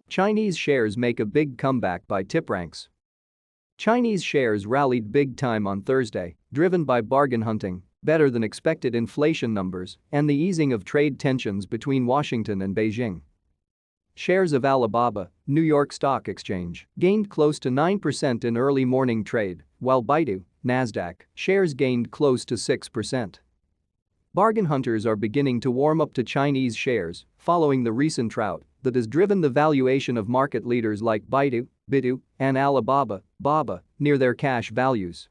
Chinese shares make a big comeback by TipRanks. Chinese shares rallied big time on Thursday, driven by bargain hunting, better than expected inflation numbers, and the easing of trade tensions between Washington and Beijing. Shares of Alibaba, New York Stock Exchange, gained close to 9% in early morning trade, while Baidu, NASDAQ, shares gained close to 6%. Bargain hunters are beginning to warm up to Chinese shares following the recent rout that has driven the valuation of market leaders like Baidu, BIDU, and Alibaba, BABA, near their cash values.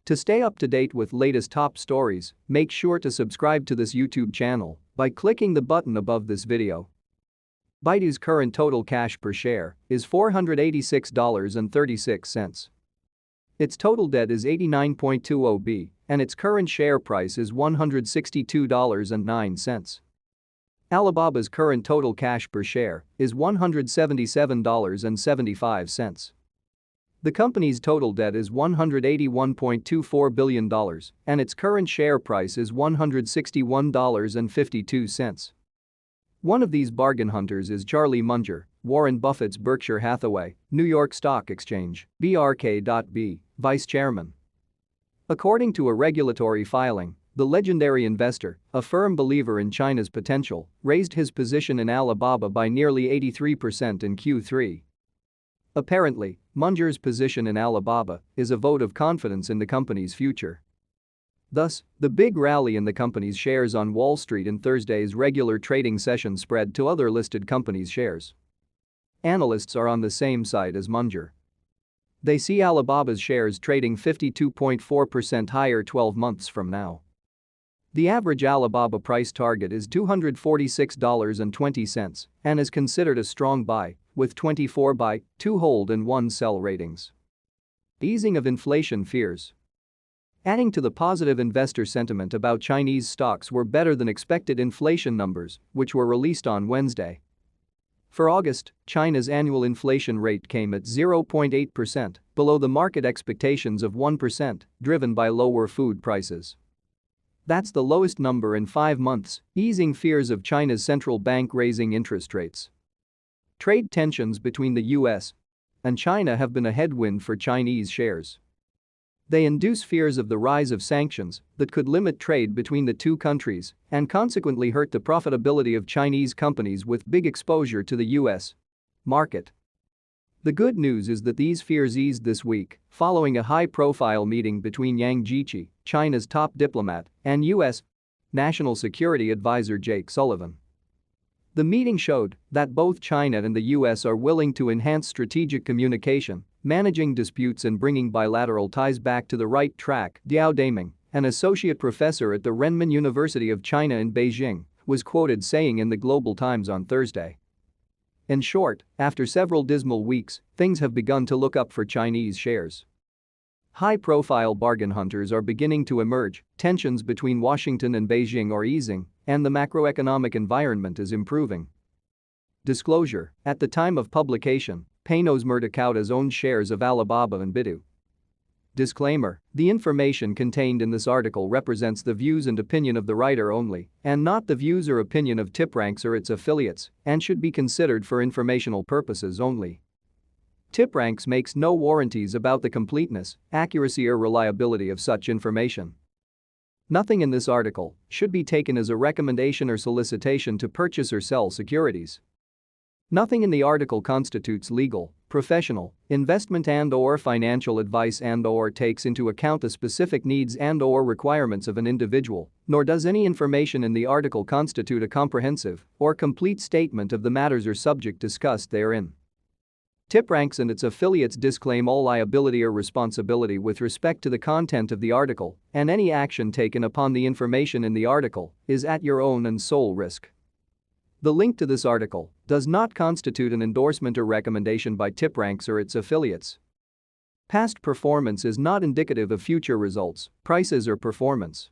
To stay up to date with latest top stories, make sure to subscribe to this YouTube channel by clicking the button above this video. Baidu's current total cash per share is $486.36. Its total debt is 89.20 B, and its current share price is $162.09. Alibaba's current total cash per share is $177.75. The company's total debt is $181.24 billion, and its current share price is $161.52. One of these bargain hunters is Charlie Munger, Warren Buffett's Berkshire Hathaway, New York Stock Exchange, BRK.B, vice chairman. According to a regulatory filing, the legendary investor, a firm believer in China's potential, raised his position in Alibaba by nearly 83% in Q3. Apparently, Munger's position in Alibaba is a vote of confidence in the company's future. Thus, the big rally in the company's shares on Wall Street in Thursday's regular trading session spread to other listed companies' shares. Analysts are on the same side as Munger. They see Alibaba's shares trading 52.4% higher 12 months from now. The average Alibaba price target is $246.20 and is considered a strong buy, with 24 buy, 2 hold and 1 sell ratings. Easing of inflation fears. Adding to the positive investor sentiment about Chinese stocks were better than expected inflation numbers, which were released on Wednesday. For August, China's annual inflation rate came at 0.8%, below the market expectations of 1%, driven by lower food prices. That's the lowest number in 5 months, easing fears of China's central bank raising interest rates. Trade tensions between the US and China have been a headwind for Chinese shares. They induce fears of the rise of sanctions that could limit trade between the two countries and consequently hurt the profitability of Chinese companies with big exposure to the US market. The good news is that these fears eased this week following a high-profile meeting between Yang Jiechi, China's top diplomat, and U.S. National Security Advisor Jake Sullivan. The meeting showed that both China and the U.S. are willing to enhance strategic communication, managing disputes and bringing bilateral ties back to the right track. Diao Daming, an associate professor at the Renmin University of China in Beijing, was quoted saying in the Global Times on Thursday. In short, after several dismal weeks, things have begun to look up for Chinese shares. High-profile bargain hunters are beginning to emerge, tensions between Washington and Beijing are easing, and the macroeconomic environment is improving. Disclosure: at the time of publication, Panos Murtakauta's owned shares of Alibaba and BIDU. Disclaimer: the information contained in this article represents the views and opinion of the writer only, and not the views or opinion of TipRanks or its affiliates, and should be considered for informational purposes only. TipRanks makes no warranties about the completeness, accuracy or reliability of such information. Nothing in this article should be taken as a recommendation or solicitation to purchase or sell securities. Nothing in the article constitutes legal, professional, investment and/or financial advice and/or takes into account the specific needs and/or requirements of an individual, nor does any information in the article constitute a comprehensive or complete statement of the matters or subject discussed therein. TipRanks and its affiliates disclaim all liability or responsibility with respect to the content of the article, and any action taken upon the information in the article is at your own and sole risk. The link to this article does not constitute an endorsement or recommendation by TipRanks or its affiliates. Past performance is not indicative of future results, prices or performance.